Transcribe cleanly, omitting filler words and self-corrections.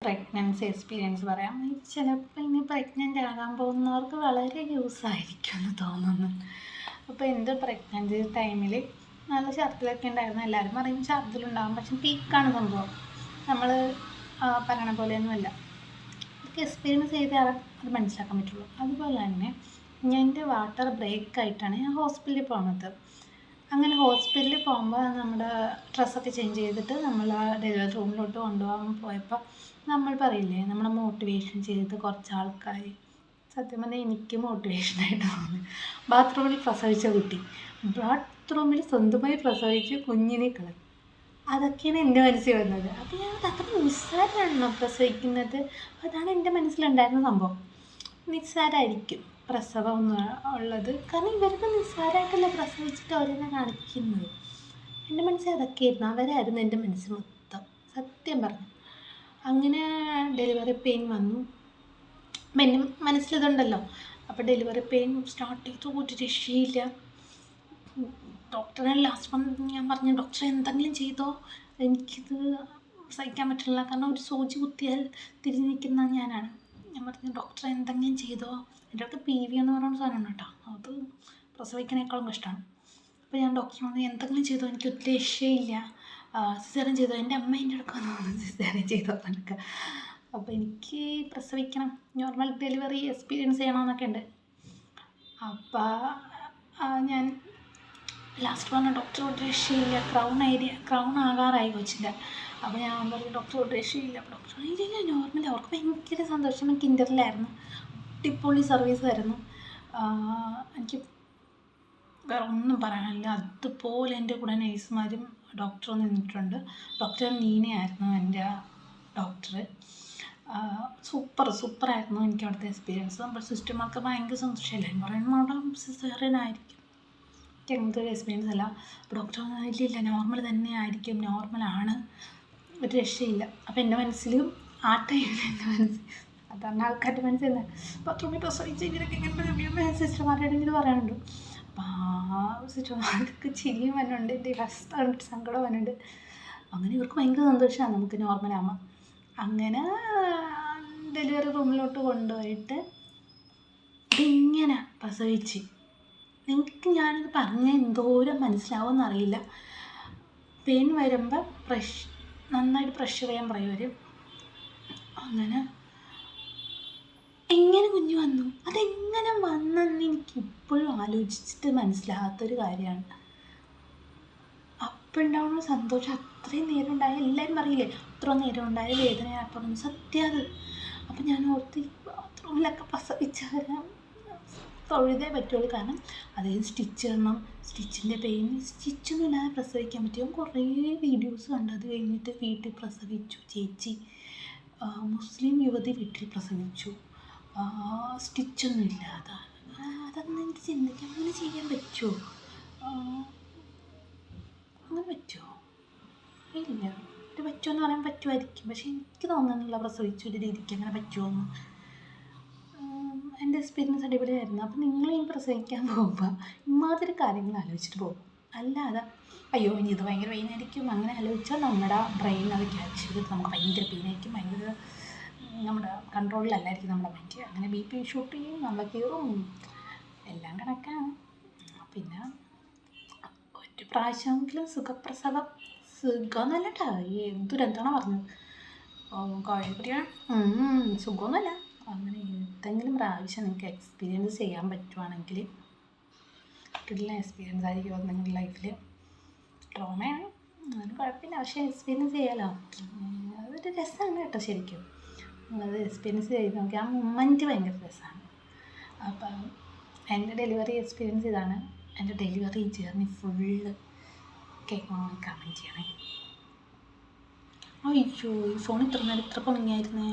Pregnancy experience പറയാം. ചിലപ്പോൾ ഇനി പ്രഗ്നൻ്റ് ആകാൻ പോകുന്നവർക്ക് വളരെ യൂസ് ആയിരിക്കും എന്ന് തോന്നുന്നു. അപ്പോൾ എൻ്റെ പ്രഗ്നൻസി ടൈമിൽ നല്ല ഛർദിലൊക്കെ ഉണ്ടായിരുന്നു. എല്ലാവരും പറയും ഛർദിലുണ്ടാകും, പക്ഷെ പീക്കാണ് സംഭവം. നമ്മൾ പറയണ പോലെയൊന്നുമല്ല. അതൊക്കെ എക്സ്പീരിയൻസ് ചെയ്താൽ അത് മനസ്സിലാക്കാൻ പറ്റുള്ളൂ. അതുപോലെ തന്നെ എൻ്റെ വാട്ടർ ബ്രേക്ക് ആയിട്ടാണ് ഞാൻ ഹോസ്പിറ്റലിൽ പോകുന്നത്. അങ്ങനെ ഹോസ്പിറ്റലിൽ പോകുമ്പോൾ നമ്മുടെ ഡ്രസ്സൊക്കെ ചേഞ്ച് ചെയ്തിട്ട് നമ്മൾ ആ ഡെലിവറി റൂമിലോട്ട് കൊണ്ടുപോകാൻ പോയപ്പോൾ നമ്മൾ പറയില്ലേ, നമ്മളെ മോട്ടിവേഷൻ ചെയ്ത് കുറച്ച് ആൾക്കാർ, സത്യം പറഞ്ഞാൽ എനിക്ക് മോട്ടിവേഷനായിട്ട് തോന്നി. ബാത്റൂമിൽ പ്രസവിച്ച കുട്ടി ബാത്റൂമിൽ സ്വന്തമായി പ്രസവിച്ച് കുഞ്ഞിനെ കളഞ്ഞു. അതൊക്കെയാണ് എൻ്റെ മനസ്സിൽ വന്നത്. അപ്പോൾ ഞാൻ അത്ര നിസ്സാരമാണോ പ്രസവിക്കുന്നത്? അതാണ് എൻ്റെ മനസ്സിലുണ്ടായിരുന്ന സംഭവം. നിസ്സാരമായിരിക്കും പ്രസവം എന്ന് ഉള്ളത്, കാരണം ഇവർക്ക് നിസ്സാരമായിട്ടല്ല പ്രസവിച്ചിട്ട് അവരെന്നെ കാണിക്കുന്നത്. എൻ്റെ മനസ്സിൽ അതൊക്കെയായിരുന്നു, അവരായിരുന്നു എൻ്റെ മനസ്സിൽ മൊത്തം, സത്യം പറഞ്ഞു. അങ്ങനെ ഡെലിവറി പെയിൻ വന്നു. അപ്പം എൻ്റെ മനസ്സിലിതുണ്ടല്ലോ. അപ്പോൾ ഡെലിവറി പെയിൻ സ്റ്റാർട്ട് ചെയ്തു, ഒരു രക്ഷയില്ല. ഡോക്ടറെ ലാസ്റ്റ് ഞാൻ പറഞ്ഞു, ഡോക്ടറെ എന്തെങ്കിലും ചെയ്തോ, എനിക്കിത് സഹിക്കാൻ പറ്റില്ല, കാരണം ഒരു സൂചി കുത്തിയാൽ തിരിഞ്ഞ് നിൽക്കുന്ന ഞാനാണ്. ഞാൻ പറഞ്ഞു, ഡോക്ടറെ എന്തെങ്കിലും ചെയ്തോ. എൻ്റെ അടുത്ത് PV എന്ന് പറയുന്ന സാധനമാണ് കേട്ടോ, അത് പ്രസവിക്കുന്നേക്കാളും കഷ്ടമാണ്. അപ്പോൾ ഞാൻ ഡോക്ടറിനോട് എന്തെങ്കിലും ചെയ്തോ, എനിക്ക് ഒരു രക്ഷയില്ല, സിസേറിയൻ ചെയ്തോ. എൻ്റെ അമ്മ എൻ്റെ അടുത്ത് വന്നു സിസേറിയൻ ചെയ്തോ എന്നൊക്കെ. അപ്പോൾ എനിക്ക് പ്രസവിക്കണം, നോർമൽ ഡെലിവറി എക്സ്പീരിയൻസ് ചെയ്യണമെന്നൊക്കെ ഉണ്ട്. അപ്പോൾ ഞാൻ ലാസ്റ്റ് പറഞ്ഞ ഡോക്ടർ ഒരു രക്ഷയില്ല, ക്രൗൺ ആകാറായി കൊച്ചില്ല. അപ്പോൾ ഞാൻ പറഞ്ഞു, ഡോക്ടർ ഒരു രക്ഷയില്ല. അപ്പോൾ ഡോക്ടർ ഇല്ല നോർമൽ. അവർക്ക് ഭയങ്കര സന്തോഷം. എനിക്ക് ഇൻ്റർവ്യൂലായിരുന്നു, അടിപൊളി സർവീസായിരുന്നു. എനിക്ക് വേറെ ഒന്നും പറയാനില്ല. അതുപോലെ എൻ്റെ കൂടെ നേഴ്സുമാരും ഡോക്ടറും നിന്നിട്ടുണ്ട്. ഡോക്ടർ നീനയായിരുന്നു എൻ്റെ ഡോക്ടർ. സൂപ്പറായിരുന്നു എനിക്ക് അവിടുത്തെ എക്സ്പീരിയൻസ്. നമ്മുടെ സിസ്റ്റർമാർക്ക് ഭയങ്കര സന്തോഷമല്ലേ, പറയുമ്പോൾ അവിടെ സിസേറിയൻ ആയിരിക്കും. എനിക്ക് അങ്ങനത്തെ ഒരു എക്സ്പീരിയൻസ് അല്ല. അപ്പോൾ ഡോക്ടർ ഇല്ല നോർമൽ തന്നെ ആയിരിക്കും, നോർമലാണ്, ഒരു രക്ഷയില്ല. അപ്പോൾ എൻ്റെ മനസ്സിലും ആ ടൈമിൽ എൻ്റെ മനസ്സിൽ അതാണ് ആൾക്കാരുടെ മനസ്സിൽ ബാത്റൂമിൽ പ്രസവിച്ച് ഇവരൊക്കെ ഇങ്ങനെ സിസ്റ്റർമാരുടെ ഇത് പറയാനുണ്ട്. അപ്പോൾ ആ സിസ്റ്റർമാർക്ക് ചിരിയും വന്നുണ്ട്, എൻ്റെ അവസ്ഥ കണ്ടിട്ട് സങ്കടം വന്നുണ്ട്. അങ്ങനെ ഇവർക്ക് ഭയങ്കര സന്തോഷമാണ് നമുക്ക് നോർമലാകുമ്പോൾ. അങ്ങനെ ഡെലിവറി റൂമിലോട്ട് കൊണ്ടുപോയിട്ട് ഇങ്ങനെ പ്രസവിച്ച്, ഞാനിത് പറഞ്ഞാൽ എന്തോരം മനസ്സിലാവുമെന്നറിയില്ല. പെയിൻ വരുമ്പോൾ നന്നായിട്ട് പ്രഷർ ചെയ്യാൻ പറയും അവർ. അങ്ങനെ എങ്ങനെ കുഞ്ഞ് വന്നു, അതെങ്ങനെ വന്നെന്ന് എനിക്കിപ്പോഴും ആലോചിച്ചിട്ട് മനസ്സിലാകാത്തൊരു കാര്യമാണ്. അപ്പം ഉണ്ടാവുന്ന സന്തോഷം അത്രയും നേരം ഉണ്ടായ, എല്ലാവരും പറയില്ലേ അത്ര നേരം ഉണ്ടായ വേദന അപ്പുറം, സത്യം അത്. അപ്പം ഞാൻ ഓർത്ത് ബാത്റൂമിലൊക്കെ പ്രസവിച്ചവരെ തൊഴുതേ പറ്റുള്ളൂ, കാരണം അതായത് സ്റ്റിച്ച് ഇടണം, സ്റ്റിച്ചിൻ്റെ പെയിൻ, സ്റ്റിച്ചൊന്നും ഇല്ലാതെ പ്രസവിക്കാൻ പറ്റും. കുറേ വീഡിയോസ് കണ്ടു. അത് കഴിഞ്ഞിട്ട് വീട്ടിൽ പ്രസവിച്ചു ചേച്ചി, മുസ്ലിം യുവതി വീട്ടിൽ പ്രസവിച്ചു, സ്റ്റിച്ചൊന്നും ഇല്ലാതെ. അതൊന്നും എനിക്ക് ചിന്തിക്കാൻ, അങ്ങനെ ചെയ്യാൻ പറ്റുമോ? അങ്ങനെ പറ്റുമോ? ഇല്ല. ഇത് പറ്റുമെന്ന് പറയാൻ പറ്റുമായിരിക്കും, പക്ഷെ എനിക്ക് തോന്നുന്നില്ല പ്രസവിച്ചൊരു രീതിക്ക് അങ്ങനെ പറ്റുമോയെന്ന്. എൻ്റെ എക്സ്പീരിയൻസ് അടിപൊളിയായിരുന്നു. അപ്പോൾ നിങ്ങളീ പ്രസവിക്കാൻ പോകുമ്പോൾ ഇമാതിരി കാര്യങ്ങൾ ആലോചിച്ചിട്ട് പോകും. അല്ലാതെ അയ്യോ ഇനി ഇത് ഭയങ്കര പെയിനായിരിക്കും അങ്ങനെ ആലോചിച്ചാൽ നമ്മുടെ ബ്രെയിൻ അത് ക്യാച്ച് ചെയ്തിട്ട് നമുക്ക് ഭയങ്കര പെയിനായിരിക്കും, ഭയങ്കര നമ്മുടെ കൺട്രോളിലല്ലായിരിക്കും നമ്മുടെ മൈൻഡ്. അങ്ങനെ BP ഷൂട്ട് ചെയ്യും, നമ്മളെ കീറും, എല്ലാം കണക്കാണ്. പിന്നെ ഒരു പ്രാവശ്യമെങ്കിലും സുഖപ്രസവം, സുഖമൊന്നുമല്ല കേട്ടോ, എന്തൊരെന്താണോ പറഞ്ഞത്, കോഴിക്കുട്ടിയാണ്, സുഖമൊന്നുമല്ല. അങ്ങനെ എന്തെങ്കിലും പ്രാവശ്യം നിങ്ങൾക്ക് എക്സ്പീരിയൻസ് ചെയ്യാൻ പറ്റുവാണെങ്കിൽ കിട്ടുന്ന എക്സ്പീരിയൻസ് ആയിരിക്കും നിങ്ങളുടെ ലൈഫിൽ. ട്രോമയാണ്, അതിന് കുഴപ്പമില്ല, പക്ഷേ എക്സ്പീരിയൻസ് ചെയ്യാമല്ലോ. അതൊരു രസമാണ് കേട്ടോ. ശരിക്കും നിങ്ങളത് എക്സ്പീരിയൻസ് ചെയ്ത് നോക്കി, ആ മൊമെൻറ്റ് ഭയങ്കര രസമാണ്. അപ്പം എൻ്റെ ഡെലിവറി എക്സ്പീരിയൻസ് ഇതാണ്. എൻ്റെ ഡെലിവറി ജേർണി ഫുള്ള് കേൾക്കണമെന്ന് കമൻറ്റ് ചെയ്യണേ. അയ്യോ ഈ ഫോൺ ഇത്ര നേരം ഇത്ര പണിയായിരുന്നേ.